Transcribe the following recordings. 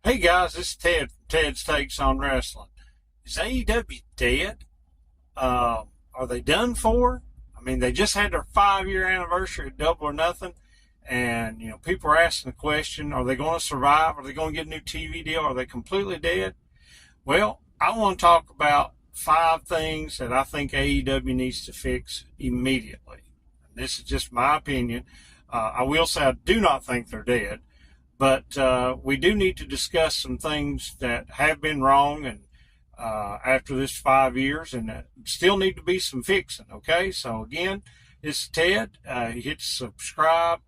Hey guys, this is Ted from Ted's Takes on Wrestling. Is AEW dead? Are they done for? I mean, they just had their 5-year anniversary at Double or Nothing, and people are asking the question: Are they going to survive? Are they going to get a new TV deal? Are they completely dead? Well, I want to talk about 5 things that I think AEW needs to fix immediately. This is just my opinion. I will say I do not think they're dead. But we do need to discuss some things that have been wrong and after this 5 years, and still need to be some fixing. Okay, so again, this is Ted. Hit subscribe,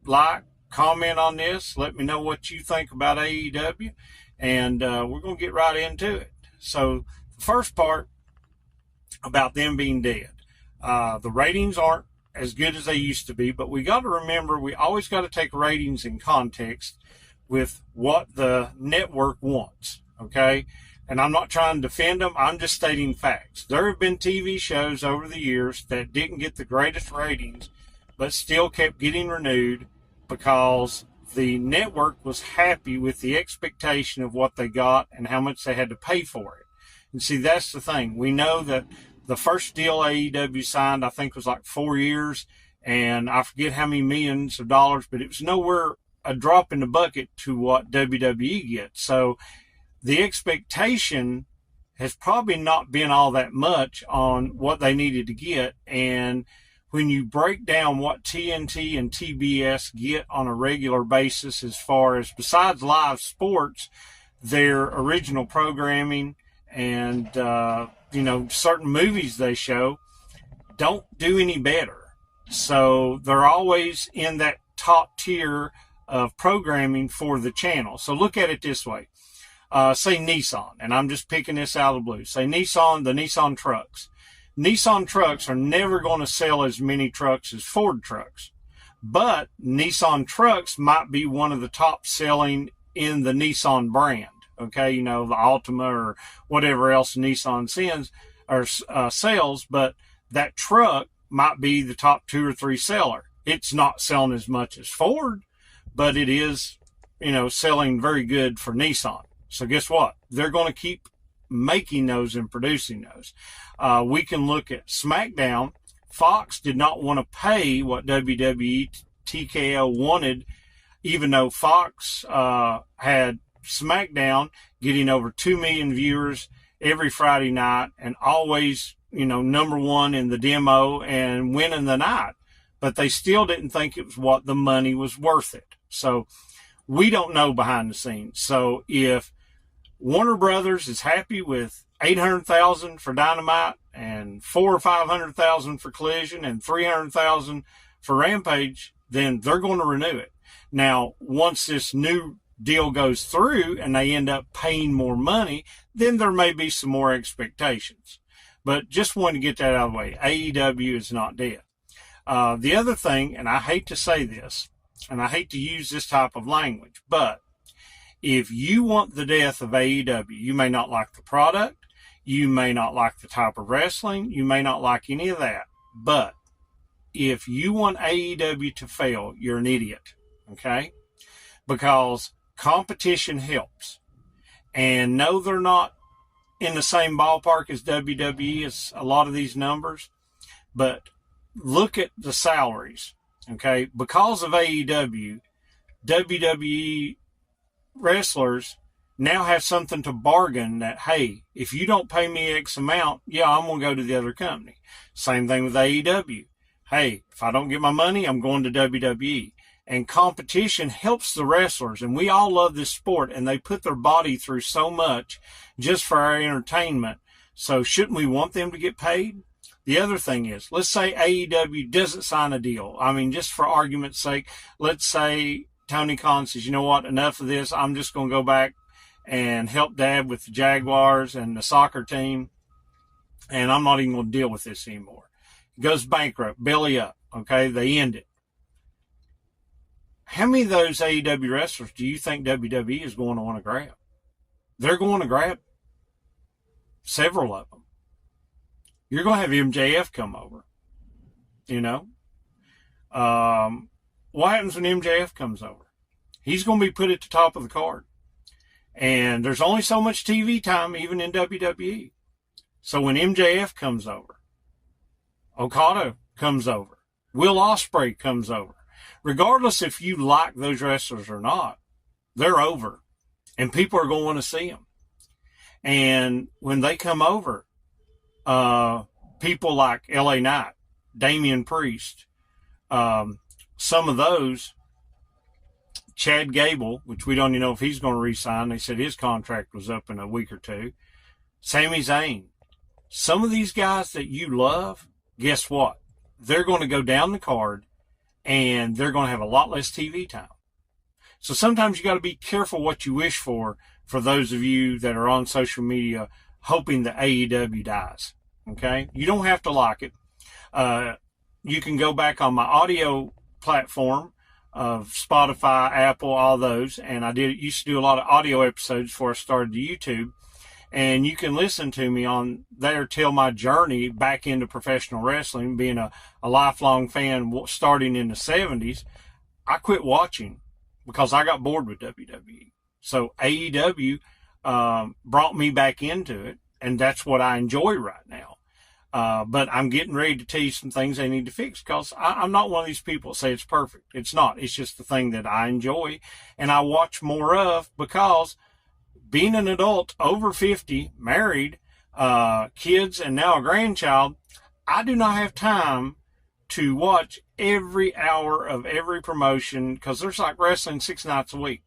like, comment on this. Let me know what you think about AEW, and we're going to get right into it. So the first part about them being dead, the ratings aren't as good as they used to be, but we got to remember we always got to take ratings in context with what the network wants, okay? And I'm not trying to defend them, I'm just stating facts. There have been TV shows over the years that didn't get the greatest ratings, but still kept getting renewed because the network was happy with the expectation of what they got and how much they had to pay for it. And see, that's the thing. We know that the first deal AEW signed, I think, was like 4 years, and I forget how many millions of dollars, but it was nowhere a drop in the bucket to what WWE gets. So the expectation has probably not been all that much on what they needed to get. And when you break down what TNT and TBS get on a regular basis, as far as besides live sports, their original programming and, certain movies they show don't do any better. So they're always in that top tier of programming for the channel. So look at it this way. Say Nissan, and I'm just picking this out of the blue. Say Nissan, the Nissan trucks. Nissan trucks are never going to sell as many trucks as Ford trucks. But Nissan trucks might be one of the top selling in the Nissan brand. Okay, the Altima or whatever else Nissan sends or sells, but that truck might be the top 2 or 3 seller. It's not selling as much as Ford, but it is, selling very good for Nissan. So guess what? They're going to keep making those and producing those. We can look at SmackDown. Fox did not want to pay what WWE TKO wanted, even though Fox had SmackDown getting over 2 million viewers every Friday night and always, number one in the demo and winning the night. But they still didn't think it was what the money was worth it. So we don't know behind the scenes. So if Warner Brothers is happy with 800,000 for Dynamite and 400,000 or 500,000 for Collision and 300,000 for Rampage, then they're going to renew it. Now, once this new deal goes through and they end up paying more money, then there may be some more expectations. But just wanted to get that out of the way. AEW is not dead. The other thing, and I hate to say this, and I hate to use this type of language, but if you want the death of AEW, you may not like the product, you may not like the type of wrestling, you may not like any of that, but if you want AEW to fail, you're an idiot, okay? Because competition helps. And no, they're not in the same ballpark as WWE, as a lot of these numbers, but look at the salaries, okay? Because of AEW, WWE wrestlers now have something to bargain that, hey, if you don't pay me X amount, yeah, I'm going to go to the other company. Same thing with AEW. Hey, if I don't get my money, I'm going to WWE. And competition helps the wrestlers, and we all love this sport, and they put their body through so much just for our entertainment. So shouldn't we want them to get paid? The other thing is, let's say AEW doesn't sign a deal. I mean, just for argument's sake, let's say Tony Khan says, you know what, enough of this. I'm just going to go back and help Dad with the Jaguars and the soccer team, and I'm not even going to deal with this anymore. It goes bankrupt, belly up, okay? They end it. How many of those AEW wrestlers do you think WWE is going to want to grab? They're going to grab several of them. You're going to have MJF come over, What happens when MJF comes over? He's going to be put at the top of the card. And there's only so much TV time, even in WWE. So when MJF comes over, Okada comes over, Will Ospreay comes over, regardless if you like those wrestlers or not, they're over. And people are going to want to see them. And when they come over, people like LA Knight, Damian Priest, some of those, Chad Gable, which we don't even know if he's going to re-sign. They said his contract was up in a week or two. Sami Zayn. Some of these guys that you love, guess what? They're going to go down the card and they're going to have a lot less TV time. So sometimes you got to be careful what you wish for those of you that are on social media hoping that AEW dies. Okay? You don't have to like it. You can go back on my audio platform of Spotify, Apple, all those. And I used to do a lot of audio episodes before I started the YouTube. And you can listen to me on there, tell my journey back into professional wrestling, being a lifelong fan starting in the 70s. I quit watching because I got bored with WWE. So AEW brought me back into it, and that's what I enjoy right now. But I'm getting ready to tell you some things they need to fix, because I'm not one of these people that say it's perfect. It's not. It's just the thing that I enjoy and I watch more of, because being an adult over 50, married, kids, and now a grandchild, I do not have time to watch every hour of every promotion, because there's like wrestling 6 nights a week.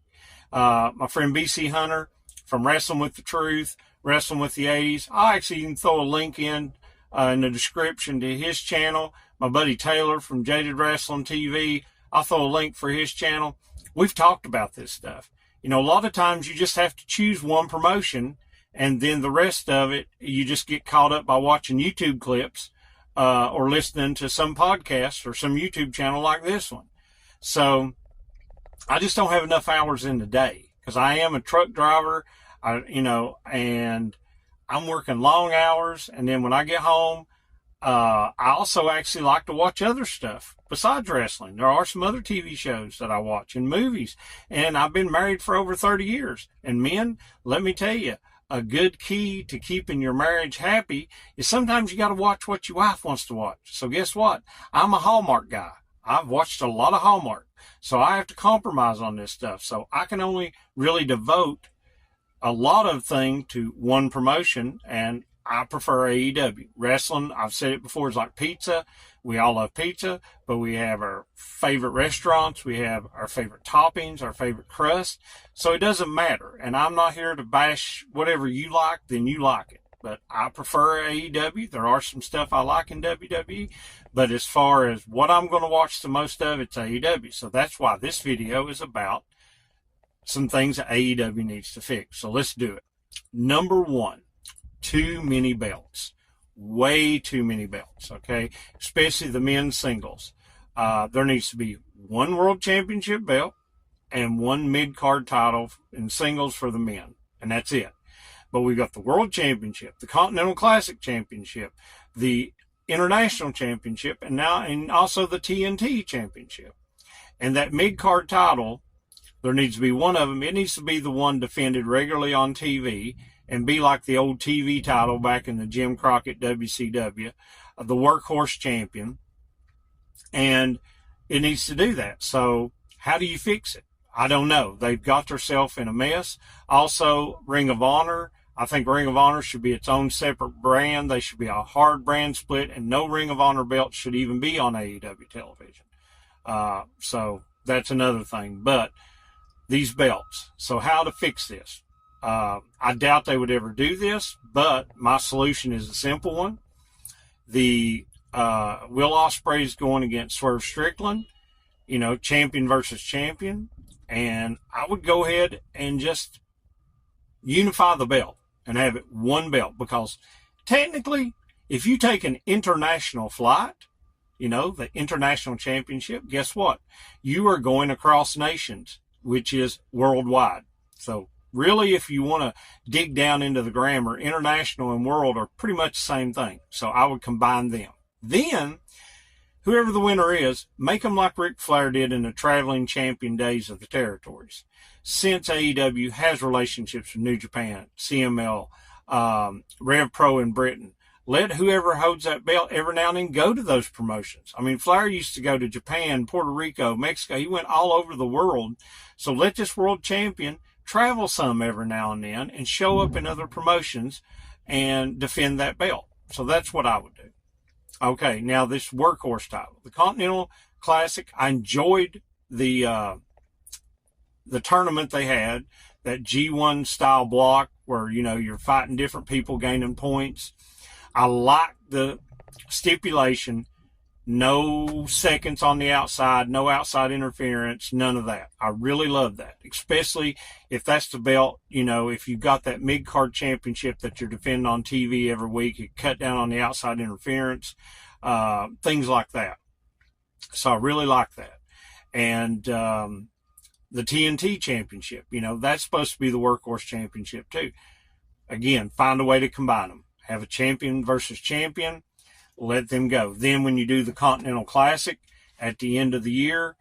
My friend BC Hunter from Wrestling with the Truth, Wrestling with the 80s. I'll actually even throw a link in the description to his channel. My buddy Taylor from Jaded Wrestling TV, I'll throw a link for his channel. We've talked about this stuff. You know, a lot of times you just have to choose one promotion, and then the rest of it, you just get caught up by watching YouTube clips or listening to some podcast or some YouTube channel like this one. So I just don't have enough hours in the day, because I am a truck driver, and I'm working long hours. And then when I get home, I also actually like to watch other stuff besides wrestling. There are some other TV shows that I watch and movies. And I've been married for over 30 years. And men, let me tell you, a good key to keeping your marriage happy is sometimes you got to watch what your wife wants to watch. So guess what? I'm a Hallmark guy. I've watched a lot of Hallmark. So I have to compromise on this stuff. So I can only really devote a lot of things to one promotion, and I prefer AEW. Wrestling, I've said it before, is like pizza. We all love pizza, but we have our favorite restaurants. We have our favorite toppings, our favorite crust. So it doesn't matter. And I'm not here to bash whatever you like, then you like it. But I prefer AEW. There are some stuff I like in WWE. But as far as what I'm going to watch the most of, it's AEW. So that's why this video is about some things that AEW needs to fix. So let's do it. Number one, too many belts. Way too many belts, okay? Especially the men's singles. There needs to be one world championship belt and one mid-card title in singles for the men. And that's it. But we've got the world championship, the Continental Classic championship, the international championship, and also the TNT championship. And that mid-card title, there needs to be one of them. It needs to be the one defended regularly on TV and be like the old TV title back in the Jim Crockett WCW, the workhorse champion. And it needs to do that. So how do you fix it? I don't know. They've got themselves in a mess. Also, Ring of Honor. I think Ring of Honor should be its own separate brand. They should be a hard brand split, and no Ring of Honor belt should even be on AEW television. So that's another thing. But these belts. So how to fix this? I doubt they would ever do this, but my solution is a simple one. The Will Ospreay is going against Swerve Strickland, champion versus champion. And I would go ahead and just unify the belt and have it one belt, because technically, if you take an international flight, the international championship, guess what? You are going across nations, which is worldwide. So really, if you want to dig down into the grammar, international and world are pretty much the same thing. So I would combine them. Then, whoever the winner is, make them like Ric Flair did in the traveling champion days of the territories. Since AEW has relationships with New Japan, CML, Rev Pro in Britain, let whoever holds that belt every now and then go to those promotions. I mean, Flair used to go to Japan, Puerto Rico, Mexico. He went all over the world. So let this world champion travel some every now and then and show up in other promotions and defend that belt. So that's what I would do. Okay, now this workhorse title, the Continental Classic. I enjoyed the tournament they had, that G1 style block where, you know, you're fighting different people, gaining points. I like the stipulation, no seconds on the outside, no outside interference, none of that. I really love that, especially if that's the belt, you know, if you've got that mid-card championship that you're defending on TV every week, you cut down on the outside interference, things like that. So I really like that. And the TNT championship, you know, that's supposed to be the workhorse championship too. Again, find a way to combine them. Have a champion versus champion, let them go. Then when you do the Continental Classic at the end of the year,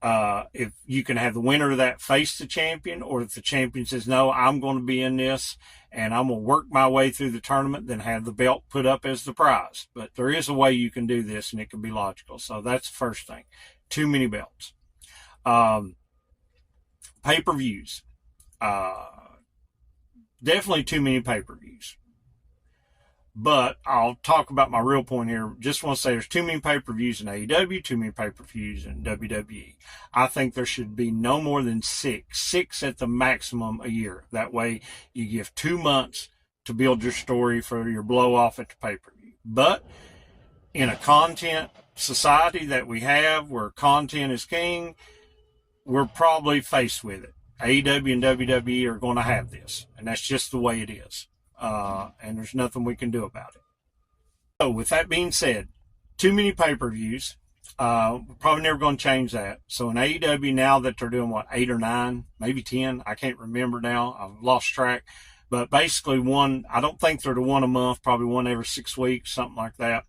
if you can have the winner of that face the champion, or if the champion says, no, I'm going to be in this and I'm going to work my way through the tournament, then have the belt put up as the prize. But there is a way you can do this, and it can be logical. So that's the first thing. Too many belts. Pay-per-views. Definitely too many pay-per-views. But I'll talk about my real point here. Just want to say there's too many pay-per-views in AEW, too many pay-per-views in WWE. I think there should be no more than six at the maximum a year. That way you give 2 months to build your story for your blow-off at the pay-per-view. But in a content society that we have, where content is king, we're probably faced with it. AEW and WWE are going to have this, and that's just the way it is. And there's nothing we can do about it. So with that being said, too many pay-per-views. We're probably never going to change that. So in AEW, now that they're doing, 8 or 9, maybe 10, I can't remember now. I've lost track. But basically one, I don't think they're the one a month, probably one every 6 weeks, something like that.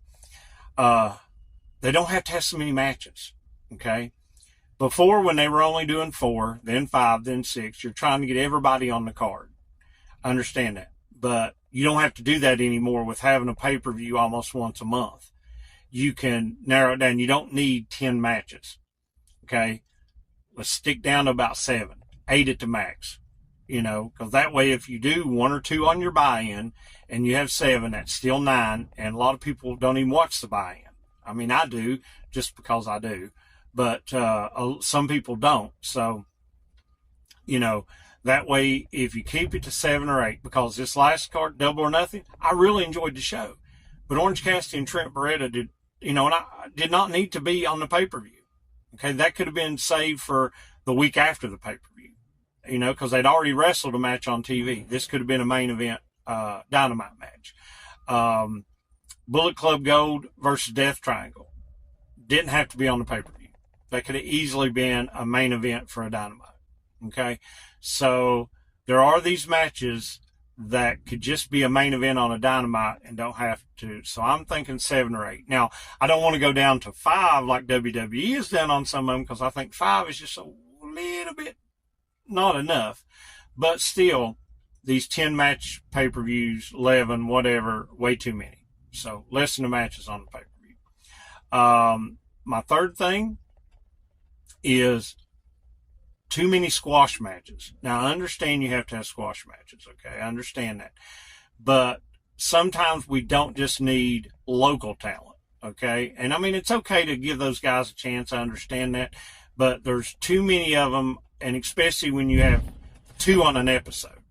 They don't have to have so many matches, okay? Before, when they were only doing 4, then 5, then 6, you're trying to get everybody on the card. I understand that. But you don't have to do that anymore with having a pay-per-view almost once a month. You can narrow it down. You don't need 10 matches. Okay? Let's stick down to about 7, 8 at the max. You know, because that way if you do 1 or 2 on your buy-in and you have 7, that's still 9. And a lot of people don't even watch the buy-in. I mean, I do just because I do. But some people don't. So, you know, that way, if you keep it to 7 or 8, because this last card, Double or Nothing, I really enjoyed the show. But Orange Cassidy and Trent Beretta did, and I did not need to be on the pay-per-view. Okay, that could have been saved for the week after the pay-per-view, because they'd already wrestled a match on TV. This could have been a main event Dynamite match. Bullet Club Gold versus Death Triangle didn't have to be on the pay-per-view. That could have easily been a main event for a Dynamite. Okay, so there are these matches that could just be a main event on a Dynamite and don't have to. So I'm thinking 7 or 8. Now, I don't want to go down to 5 like WWE has done on some of them, because I think 5 is just a little bit not enough. But still, these 10 match pay-per-views, 11, whatever, way too many. So less than the matches on the pay-per-view. My third thing is too many squash matches. Now, I understand you have to have squash matches, okay? I understand that. But sometimes we don't just need local talent, okay? And, I mean, it's okay to give those guys a chance. I understand that. But there's too many of them, and especially when you have 2 on an episode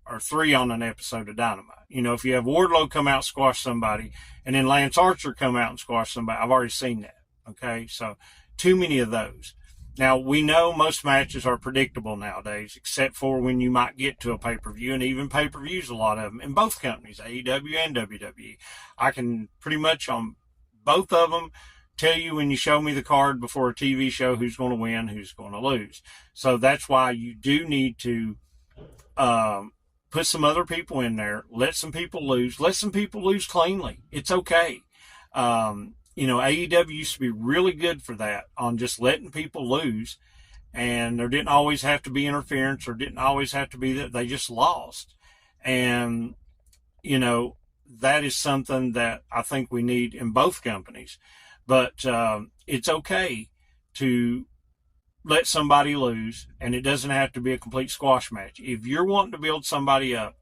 or 3 on an episode of Dynamite. If you have Wardlow come out and squash somebody, and then Lance Archer come out and squash somebody, I've already seen that, okay? So, too many of those. Now, we know most matches are predictable nowadays, except for when you might get to a pay-per-view, and even pay-per-views, a lot of them, in both companies, AEW and WWE. I can pretty much on both of them tell you when you show me the card before a TV show who's going to win, who's going to lose. So that's why you do need to put some other people in there, let some people lose cleanly. It's okay. AEW used to be really good for that, on just letting people lose. And there didn't always have to be interference, or didn't always have to be that they just lost. And, that is something that I think we need in both companies. But it's okay to let somebody lose, and it doesn't have to be a complete squash match. If you're wanting to build somebody up,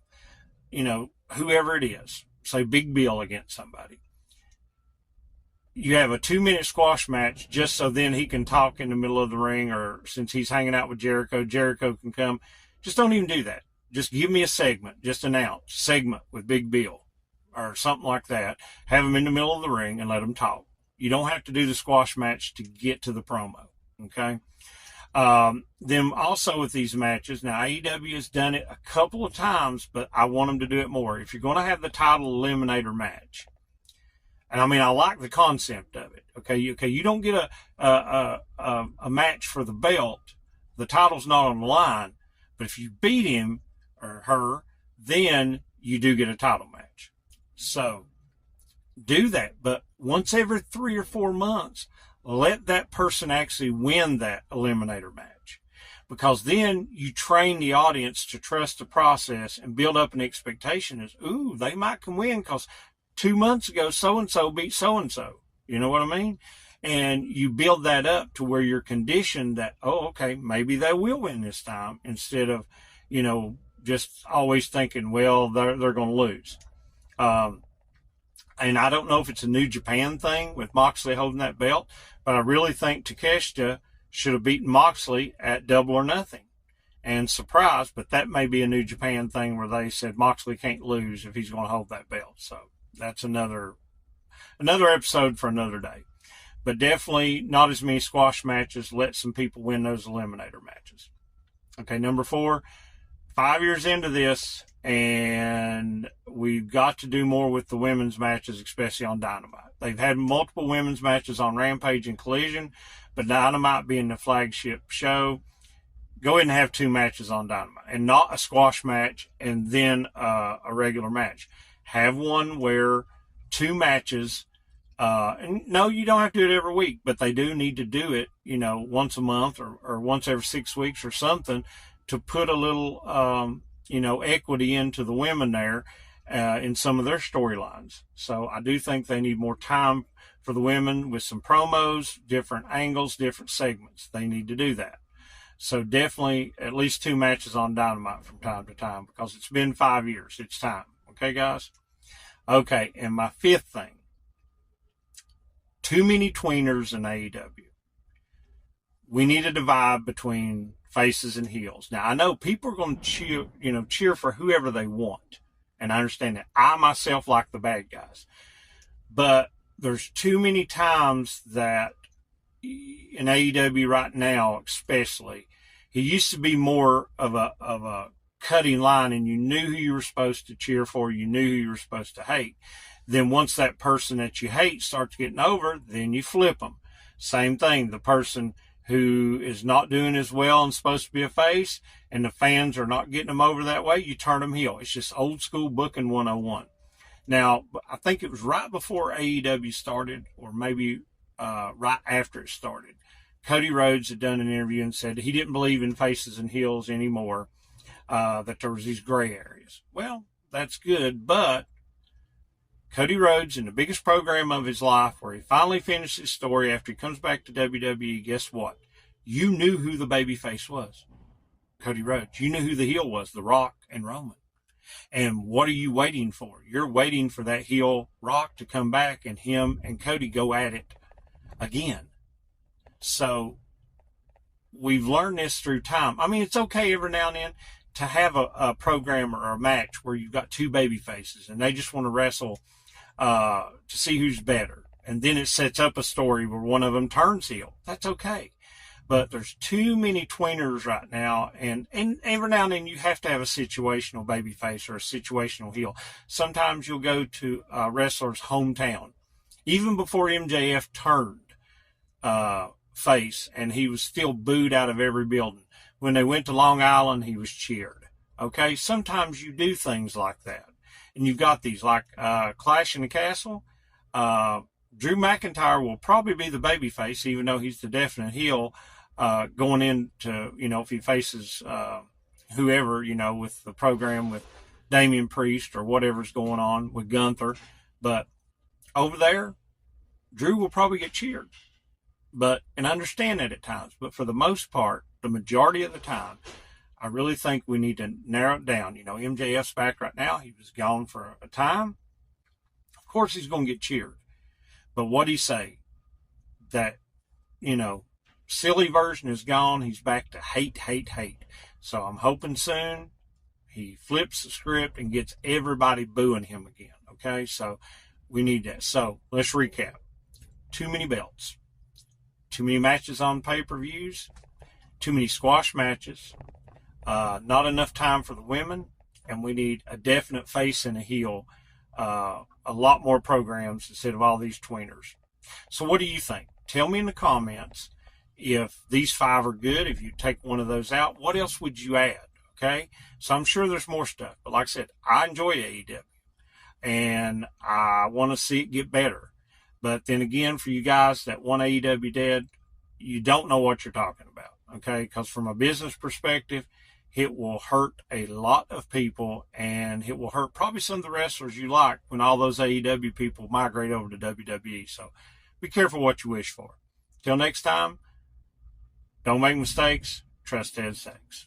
whoever it is, say Big Bill against somebody, you have a 2-minute squash match just so then he can talk in the middle of the ring, or since he's hanging out with Jericho can come. Just don't even do that. Just give me a segment. Just announce segment with Big Bill or something like that. Have him in the middle of the ring and let him talk. You don't have to do the squash match to get to the promo. Okay. Then also with these matches, now AEW has done it a couple of times, but I want them to do it more. If you're going to have the title eliminator match, and I like the concept of it. Okay, you don't get a match for the belt. The title's not on the line, but if you beat him or her, then you do get a title match. So do that, but once every 3 or 4 months, let that person actually win that eliminator match, because then you train the audience to trust the process and build up an expectation as, ooh, they might can win because 2 months ago, so-and-so beat so-and-so. You know what I mean? And you build that up to where you're conditioned that, oh, okay, maybe they will win this time, instead of, just always thinking, well, they're going to lose. And I don't know if it's a New Japan thing with Moxley holding that belt, but I really think Takeshita should have beaten Moxley at Double or Nothing. And surprise, but that may be a New Japan thing where they said Moxley can't lose if he's going to hold that belt. So that's another episode for another day. But definitely not as many squash matches. Let some people win those eliminator matches. Okay, number 4, 5 years into this, and we've got to do more with the women's matches, especially on Dynamite. They've had multiple women's matches on Rampage and Collision, but Dynamite being the flagship show, go ahead and have 2 matches on Dynamite, and not a squash match and then a regular match. Have one where 2 matches, and no, you don't have to do it every week, but they do need to do it, once a month or once every 6 weeks or something, to put a little, equity into the women there in some of their storylines. So I do think they need more time for the women with some promos, different angles, different segments. They need to do that. So definitely at least 2 matches on Dynamite from time to time, because it's been 5 years. It's time. Okay, guys? Okay, and my 5th thing, too many tweeners in AEW. We need a divide between faces and heels. Now, I know people are going to cheer for whoever they want, and I understand that. I myself like the bad guys, but there's too many times that in AEW right now, especially, he used to be more of a cutting line, and you knew who you were supposed to cheer for, you knew who you were supposed to hate. Then once that person that you hate starts getting over, then you flip them. Same thing, the person who is not doing as well and supposed to be a face, and the fans are not getting them over that way, you turn them heel. It's just old school booking 101. Now, I think it was right before AEW started, or maybe right after it started. Cody Rhodes had done an interview and said he didn't believe in faces and heels anymore, that there was these gray areas. Well, that's good, but Cody Rhodes, in the biggest program of his life, where he finally finished his story after he comes back to WWE, guess what? You knew who the babyface was. Cody Rhodes. You knew who the heel was, The Rock and Roman. And what are you waiting for? You're waiting for that heel Rock to come back and him and Cody go at it again. So we've learned this through time. It's okay every now and then to have a program or a match where you've got 2 baby faces and they just want to wrestle to see who's better. And then it sets up a story where one of them turns heel. That's okay. But there's too many tweeners right now, and every now and then you have to have a situational babyface or a situational heel. Sometimes you'll go to a wrestler's hometown, even before MJF turned face, and he was still booed out of every building. When they went to Long Island, he was cheered. Okay, sometimes you do things like that, and you've got these like Clash in the Castle. Drew McIntyre will probably be the babyface, even though he's the definite heel going into, if he faces whoever, with the program with Damian Priest or whatever's going on with Gunther. But over there, Drew will probably get cheered. And I understand that at times. But for the most part, the majority of the time, I really think we need to narrow it down. MJF's back right now. He was gone for a time. Of course, he's going to get cheered. But what'd he say? That, silly version is gone. He's back to hate, hate, hate. So I'm hoping soon he flips the script and gets everybody booing him again. Okay, so we need that. So let's recap. Too many belts. Too many matches on pay-per-views. Too many squash matches. Not enough time for the women. And we need a definite face and a heel. A lot more programs instead of all these tweeners. So what do you think? Tell me in the comments if these 5 are good. If you take one of those out, what else would you add? Okay, so I'm sure there's more stuff. But like I said, I enjoy AEW. And I want to see it get better. But then again, for you guys that want AEW dead, you don't know what you're talking about. Okay, because from a business perspective, it will hurt a lot of people, and it will hurt probably some of the wrestlers you like when all those AEW people migrate over to WWE. So be careful what you wish for. Till next time, don't make mistakes. Trust Ed Sachs.